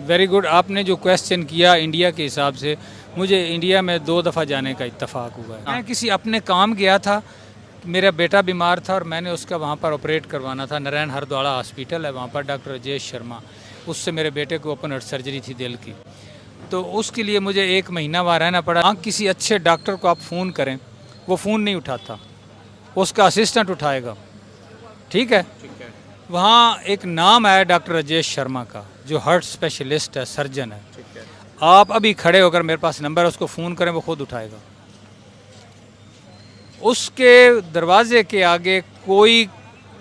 Very good. आपने जो question किया इंडिया के हिसाब से, मुझे इंडिया में 2 दफ़ा जाने का इत्तेफाक हुआ है। मैं किसी अपने काम गया था, मेरा बेटा बीमार था और मैंने उसका वहाँ पर ऑपरेट करवाना था। नारायण हरद्वाड़ा हॉस्पिटल है वहाँ पर, डॉक्टर राजेश शर्मा, उससे मेरे बेटे को ओपन हार्ट सर्जरी थी दिल की, तो उसके लिए मुझे 1 महीना वहाँ रहना पड़ा। हाँ, किसी अच्छे डॉक्टर को आप फ़ोन करें, वो फ़ोन नहीं उठाता, उसका असिस्टेंट उठाएगा, ठीक है। वहाँ एक नाम आया डॉक्टर राजेश शर्मा का, जो हार्ट स्पेशलिस्ट है, सर्जन है। आप अभी खड़े होकर, मेरे पास नंबर है, उसको फ़ोन करें, वो खुद उठाएगा। उसके दरवाजे के आगे कोई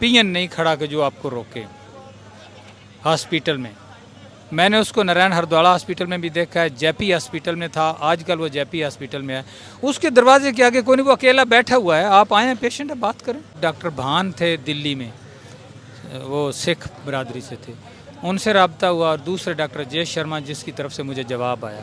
पियन नहीं खड़ा कि जो आपको रोके हॉस्पिटल में। मैंने उसको नारायण हरद्वाड़ा हॉस्पिटल में भी देखा है, जेपी हॉस्पिटल में था, आजकल वो जेपी हॉस्पिटल में है। उसके दरवाजे के आगे कोई नहीं, वो अकेला बैठा हुआ है। आप आए हैं, पेशेंट है, बात करें। डॉक्टर भान थे दिल्ली में, वो सिख बरादरी से थे, उनसे रब्ता हुआ, और दूसरे डॉक्टर राजेश शर्मा जिसकी तरफ से मुझे जवाब आया।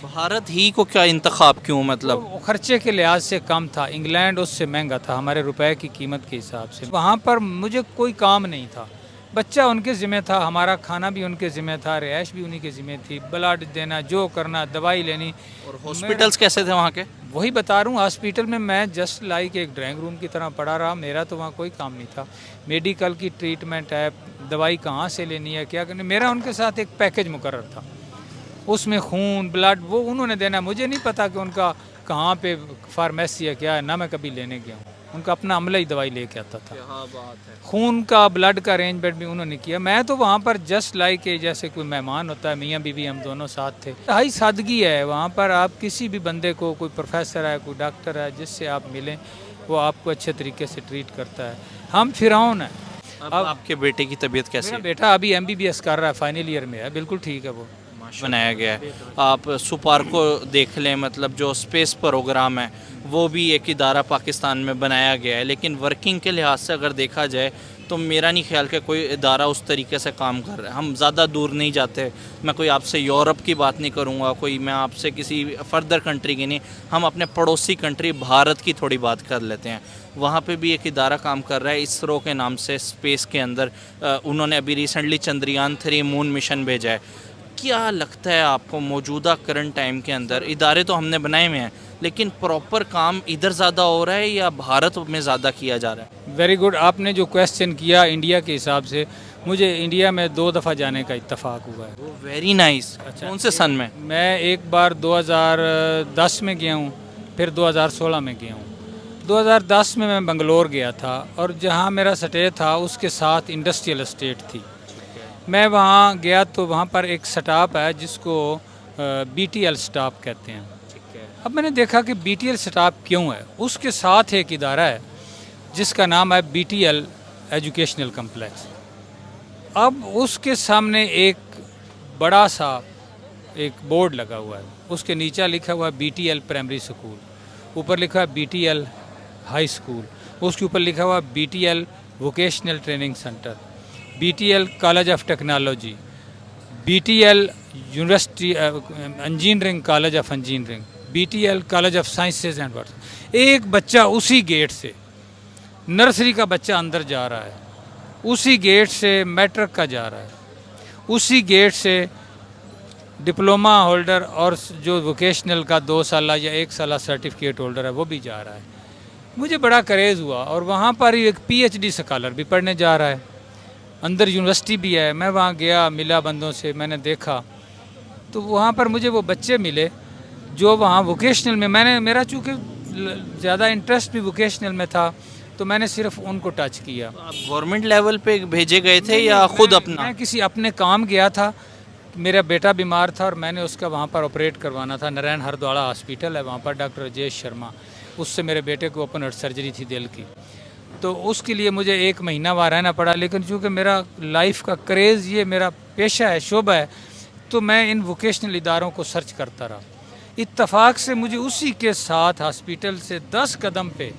भारत ही को क्या इंतखाब क्यों, मतलब वो खर्चे के लिहाज से कम था, इंग्लैंड उससे महंगा था हमारे रुपए की कीमत के हिसाब से। वहाँ पर मुझे कोई काम नहीं था, बच्चा उनके ज़िम्मे था, हमारा खाना भी उनके ज़िम्मे था, रिहाइश भी उन्हीं के ज़िम्मे थी, ब्लड देना, जो करना, दवाई लेनी। और हॉस्पिटल्स कैसे थे वहाँ के? वही बता रहा हूँ, हॉस्पिटल में मैं जस्ट लाइक एक ड्राइंग रूम की तरह पड़ा रहा। मेरा तो वहाँ कोई काम नहीं था। मेडिकल की ट्रीटमेंट है, दवाई कहाँ से लेनी है, क्या करनी, मेरा उनके साथ एक पैकेज मुकर्रर था। उसमें खून, ब्लड वो उन्होंने देना, मुझे नहीं पता कि उनका कहाँ पे फार्मेसी है, क्या है ना, मैं कभी लेने गया हूँ। उनका अपना अमला ही दवाई लेके आता था। बात है। खून का, ब्लड का अरेंजमेंट भी उन्होंने किया। मैं तो वहाँ पर जस्ट लाइक जैसे कोई मेहमान होता है, मियाँ बीवी हम दोनों साथ थे। हाई सादगी है वहाँ पर। आप किसी भी बंदे को, कोई प्रोफेसर है, कोई डॉक्टर है, जिससे आप मिलें, वो आपको अच्छे तरीके से ट्रीट करता है। हम फिरौन हैं। अब आपके बेटे की तबीयत कैसी मेरा है? बेटा अभी MBBS कर रहा है, फाइनल ईयर में है, बिल्कुल ठीक है वो। बनाया गया है। आप सुपार को देख लें, मतलब जो स्पेस प्रोग्राम है वो भी एक इदारा पाकिस्तान में बनाया गया है, लेकिन वर्किंग के लिहाज से अगर देखा जाए तो मेरा नहीं ख्याल कि कोई इदारा उस तरीके से काम कर रहा है। हम ज़्यादा दूर नहीं जाते, मैं कोई आपसे यूरोप की बात नहीं करूँगा, कोई मैं आपसे किसी फर्दर कंट्री की नहीं, हम अपने पड़ोसी कंट्री भारत की थोड़ी बात कर लेते हैं। वहाँ पे भी एक इदारा काम कर रहा है इसरो के नाम से, स्पेस के अंदर। उन्होंने अभी रिसेंटली चंद्रयान 3 मून मिशन भेजा है। क्या लगता है आपको मौजूदा करंट टाइम के अंदर, इदारे तो हमने बनाए हुए हैं, लेकिन प्रॉपर काम इधर ज़्यादा हो रहा है या भारत में ज़्यादा किया जा रहा है? Very good. आपने जो क्वेश्चन किया इंडिया के हिसाब से, मुझे इंडिया में 2 दफ़ा जाने का इत्तेफाक हुआ है। Very nice. कौन से सन में? मैं एक बार 2010 में गया हूँ, फिर 2016 में गया हूँ। 2010 में मैं बंगलोर गया था, और जहाँ मेरा स्टे था उसके साथ इंडस्ट्रियल एस्टेट थी। मैं वहाँ गया तो वहाँ पर एक स्टाफ है जिसको BTL स्टाफ कहते हैं। अब मैंने देखा कि BTL स्टाफ क्यों है। उसके साथ एक इदारा है जिसका नाम है BTL एजुकेशनल कम्प्लेक्स। अब उसके सामने एक बड़ा सा एक बोर्ड लगा हुआ है, उसके नीचे लिखा हुआ है BTL प्राइमरी स्कूल, ऊपर लिखा है BTL हाई स्कूल, उसके ऊपर लिखा हुआ है BTL vocational training centre, BTL college of technology, BTL university engineering college of engineering, BTL college of sciences and arts. एक बच्चा उसी गेट से, नर्सरी का बच्चा अंदर जा रहा है, उसी गेट से मैट्रिक का जा रहा है, उसी गेट से डिप्लोमा होल्डर और जो वोकेशनल का 2 साल या 1 साल सर्टिफिकेट होल्डर है वो भी जा रहा है। मुझे बड़ा क्रेज़ हुआ, और वहाँ पर एक PhD स्कॉलर भी पढ़ने जा रहा है, अंदर यूनिवर्सिटी भी है। मैं वहाँ गया, मिला बंदों से, मैंने देखा तो वहाँ पर मुझे वो बच्चे मिले जो वहाँ वोकेशनल में, मेरा चूँकि ज़्यादा इंटरेस्ट भी वोकेशनल में था, तो मैंने सिर्फ उनको टच किया। गवर्नमेंट लेवल पे भेजे गए थे या खुद अपना? मैं किसी अपने काम गया था, मेरा बेटा बीमार था और मैंने उसका वहाँ पर ऑपरेट करवाना था। नारायण हरद्वाड़ा हॉस्पिटल है वहाँ पर, डॉक्टर राजेश शर्मा, उससे मेरे बेटे को ओपन हार्ट सर्जरी थी दिल की, तो उसके लिए मुझे 1 महीना वहाँ रहना पड़ा। लेकिन चूँकि मेरा लाइफ का क्रेज़, ये मेरा पेशा है, शोबा है, तो मैं इन वोकेशनल इदारों को सर्च करता रहा। इत्तफाक से मुझे उसी के साथ हॉस्पिटल से 10 कदम पे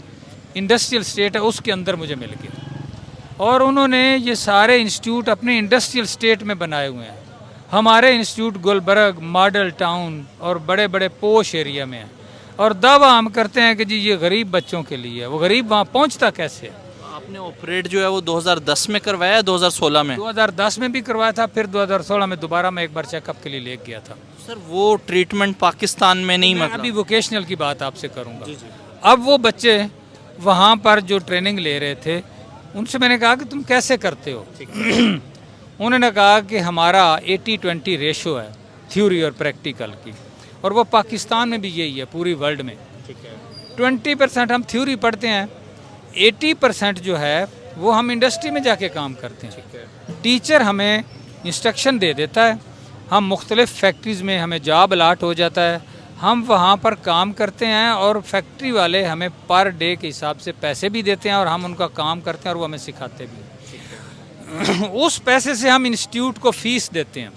इंडस्ट्रियल स्टेट है, उसके अंदर मुझे मिल गया। और उन्होंने ये सारे इंस्टीट्यूट अपने इंडस्ट्रियल स्टेट में बनाए हुए हैं। हमारे इंस्टीट्यूट गुलबर्ग मॉडल टाउन और बड़े बड़े पोश एरिया में है, और दावा हम करते हैं कि जी ये गरीब बच्चों के लिए है। वो गरीब वहाँ पहुँचता कैसे है? आपने ऑपरेट जो है वो 2010 में करवाया, 2016 में? 2010 में भी करवाया था, फिर 2016 में दोबारा मैं एक बार चेकअप के लिए ले गया था। सर वो ट्रीटमेंट पाकिस्तान में नहीं, मैं मतलब अभी वोकेशनल की बात आपसे करूँगा। अब वो बच्चे वहाँ पर जो ट्रेनिंग ले रहे थे, उनसे मैंने कहा कि तुम कैसे करते हो? उन्होंने कहा कि हमारा 80-20 रेशो है थ्योरी और प्रैक्टिकल की, और वो पाकिस्तान में भी यही है, पूरी वर्ल्ड में। 20% हम थ्योरी पढ़ते हैं, 80% जो है वो हम इंडस्ट्री में जाके काम करते हैं। टीचर हमें इंस्ट्रक्शन दे देता है, हम मुख्तलिफ फैक्ट्रीज़ में हमें जॉब अलाट हो जाता है, हम वहाँ पर काम करते हैं और फैक्ट्री वाले हमें पर डे के हिसाब से पैसे भी देते हैं और हम उनका काम करते हैं और वो हमें सिखाते भी हैं। उस पैसे से हम इंस्टीट्यूट को फ़ीस देते हैं।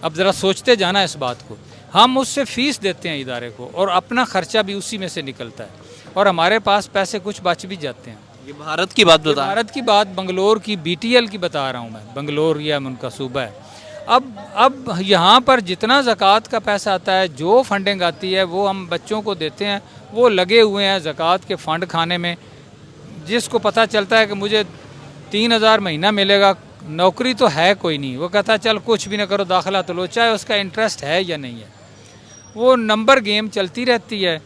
अब ज़रा सोचते जाना इस बात को, हम उससे फ़ीस देते हैं इदारे को, और अपना ख़र्चा भी उसी में से निकलता है, और हमारे पास पैसे कुछ बच भी जाते हैं। ये भारत की बात बता, भारत की बात, बंगलोर की BTL की बता रहा हूँ मैं। बंगलोर या उनका सूबा है। अब यहाँ पर जितना ज़कात का पैसा आता है, जो फंडिंग आती है, वो हम बच्चों को देते हैं। वो लगे हुए हैं ज़कात के फ़ंड खाने में। जिसको पता चलता है कि मुझे 3000 महीना मिलेगा, नौकरी तो है कोई नहीं, वो कहता है चल कुछ भी ना करो, दाखिला तो लो, चाहे उसका इंटरेस्ट है या नहीं है। वो नंबर गेम चलती रहती है।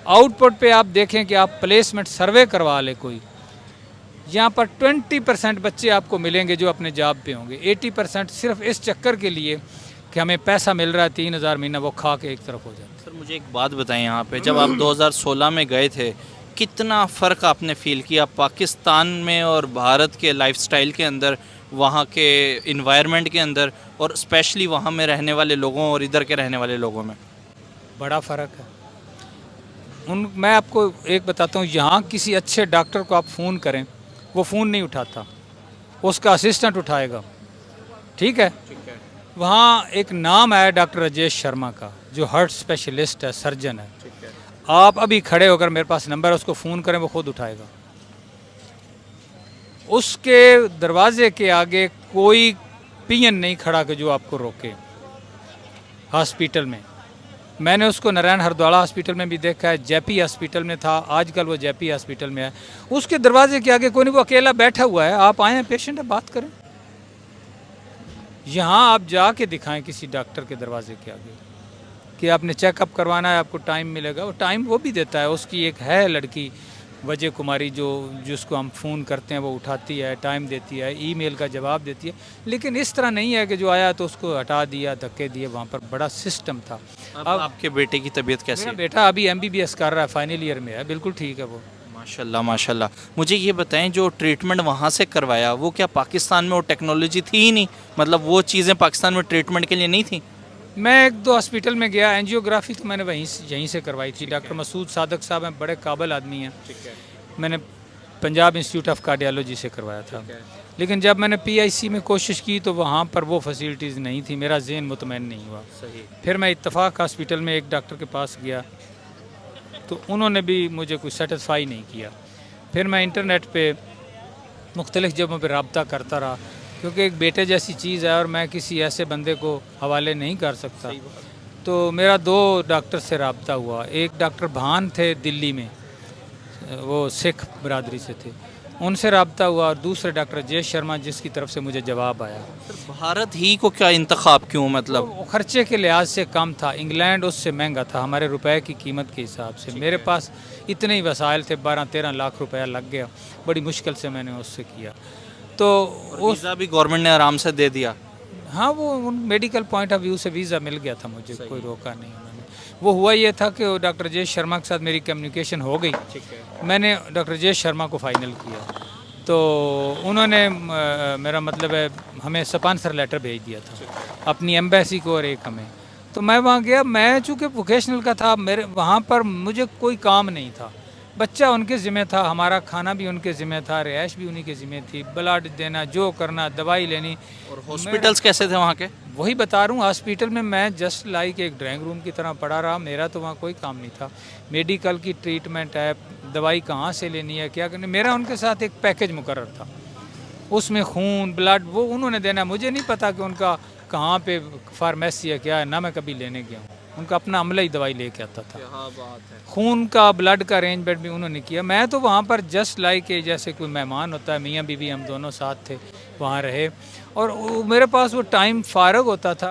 आउटपुट पे आप देखें कि आप प्लेसमेंट सर्वे करवा ले कोई, यहाँ पर 20% बच्चे आपको मिलेंगे जो अपने जॉब पे होंगे। 80% सिर्फ इस चक्कर के लिए कि हमें पैसा मिल रहा है 3000 महीना, वो खा के एक तरफ हो जाता है। सर मुझे एक बात बताएं, यहाँ पे जब आप 2016 में गए थे, कितना फ़र्क आपने फ़ील किया पाकिस्तान में और भारत के लाइफस्टाइल के अंदर, वहाँ के इन्वायरमेंट के अंदर, और स्पेशली वहाँ में रहने वाले लोगों और इधर के रहने वाले लोगों में? बड़ा फ़र्क है। मैं आपको एक बताता हूँ, यहाँ किसी अच्छे डॉक्टर को आप फ़ोन करें, वो फ़ोन नहीं उठाता, उसका असिस्टेंट उठाएगा। ठीक है। वहाँ एक नाम है डॉक्टर राजेश शर्मा का, जो हार्ट स्पेशलिस्ट है, सर्जन है। आप अभी खड़े होकर, मेरे पास नंबर है, उसको फ़ोन करें, वो खुद उठाएगा। उसके दरवाजे के आगे कोई पियन नहीं खड़ा कि जो आपको रोके। हॉस्पिटल में मैंने उसको नारायण हरद्वाड़ा हॉस्पिटल में भी देखा है, जेपी हॉस्पिटल में था, आजकल वो जेपी हॉस्पिटल में है। उसके दरवाजे के आगे कोई नहीं, वो अकेला बैठा हुआ है। आप आए हैं, पेशेंट है, बात करें। यहाँ आप जाके दिखाएं किसी डॉक्टर के दरवाजे के आगे कि आपने चेकअप करवाना है, आपको टाइम मिलेगा। वो टाइम वो भी देता है। उसकी एक है लड़की वजह कुमारी, जिसको हम फ़ोन करते हैं, वो उठाती है, टाइम देती है, ईमेल का जवाब देती है। लेकिन इस तरह नहीं है कि जो आया तो उसको हटा दिया, धक्के दिए। वहाँ पर बड़ा सिस्टम था। अब आपके बेटे की तबीयत कैसी है? मेरा बेटा अभी MBBS कर रहा है, फाइनल ईयर में है, बिल्कुल ठीक है वो। माशाल्लाह माशाल्लाह। मुझे ये बताएं, जो ट्रीटमेंट वहाँ से करवाया, वो क्या पाकिस्तान में वो टेक्नोलॉजी थी ही नहीं? मतलब वो चीज़ें पाकिस्तान में ट्रीटमेंट के लिए नहीं थी? मैं 1-2 हॉस्पिटल में गया, एंजियोग्राफी तो मैंने यहीं से करवाई थी। डॉक्टर मसूद सादक साहब हैं, बड़े काबिल आदमी हैं। मैंने पंजाब इंस्टीट्यूट ऑफ कार्डियोलॉजी से करवाया था। लेकिन जब मैंने PIC में कोशिश की तो वहाँ पर वो फैसिलिटीज़ नहीं थी, मेरा ज़हन मुतमईन नहीं हुआ। फिर मैं इत्तफाक हॉस्पिटल में एक डॉक्टर के पास गया तो उन्होंने भी मुझे कुछ सेटिस्फाई नहीं किया। फिर मैं इंटरनेट पे मुख्तलिफ़ जगहों पे रब्ता करता रहा, क्योंकि एक बेटे जैसी चीज़ है और मैं किसी ऐसे बंदे को हवाले नहीं कर सकता। तो मेरा 2 डॉक्टर से रब्ता हुआ। एक डॉक्टर भान थे दिल्ली में, वो सिख बरादरी से थे, उनसे रब्ता हुआ, और दूसरे डॉक्टर राजेश शर्मा, जिसकी तरफ से मुझे जवाब आया। भारत ही को क्या इंतखाब क्यों? मतलब वो खर्चे के लिहाज से कम था, इंग्लैंड उससे महंगा था हमारे रुपए की कीमत के हिसाब से। मेरे पास इतने ही वसाइल थे, 12-13 लाख रुपया लग गया, बड़ी मुश्किल से मैंने उससे किया। तो वीज़ा भी गवर्नमेंट ने आराम से दे दिया। हाँ, वो मेडिकल पॉइंट ऑफ व्यू से वीज़ा मिल गया था मुझे, कोई रोका नहीं उन्होंने। वो हुआ ये था कि डॉक्टर राजेश शर्मा के साथ मेरी कम्युनिकेशन हो गई। मैंने डॉक्टर राजेश शर्मा को फाइनल किया तो उन्होंने मेरा मतलब है हमें स्पॉन्सर लेटर भेज दिया था, अपनी एम्बेसी को और एक हमें। तो मैं वहाँ गया। मैं चूँकि वोकेशनल का था, मेरे वहाँ पर मुझे कोई काम नहीं था। बच्चा उनके ज़िम्मे था, हमारा खाना भी उनके ज़िम्मे था, रिहाइश भी उन्हीं के ज़िम्मे थी, ब्लड देना, जो करना, दवाई लेनी। और हॉस्पिटल्स कैसे थे वहाँ के? वही बता रहा हूँ, हॉस्पिटल में मैं जस्ट लाइक एक ड्राइंग रूम की तरह पड़ा रहा। मेरा तो वहाँ कोई काम नहीं था। मेडिकल की ट्रीटमेंट है, दवाई कहाँ से लेनी है, क्या करनी, मेरा उनके साथ एक पैकेज मुकर्रर था। उसमें खून, ब्लड वो उन्होंने देना। मुझे नहीं पता कि उनका कहाँ पे फार्मेसी है, क्या है ना, मैं कभी लेने गया हूँ। उनका अपना अमला ही दवाई लेके आता था। क्या बात है। खून का, ब्लड का अरेंजमेंट भी उन्होंने किया। मैं तो वहाँ पर जस्ट लाइक जैसे कोई मेहमान होता है, मियाँ बीवी हम दोनों साथ थे, वहाँ रहे। और मेरे पास वो टाइम फ़ारग होता था।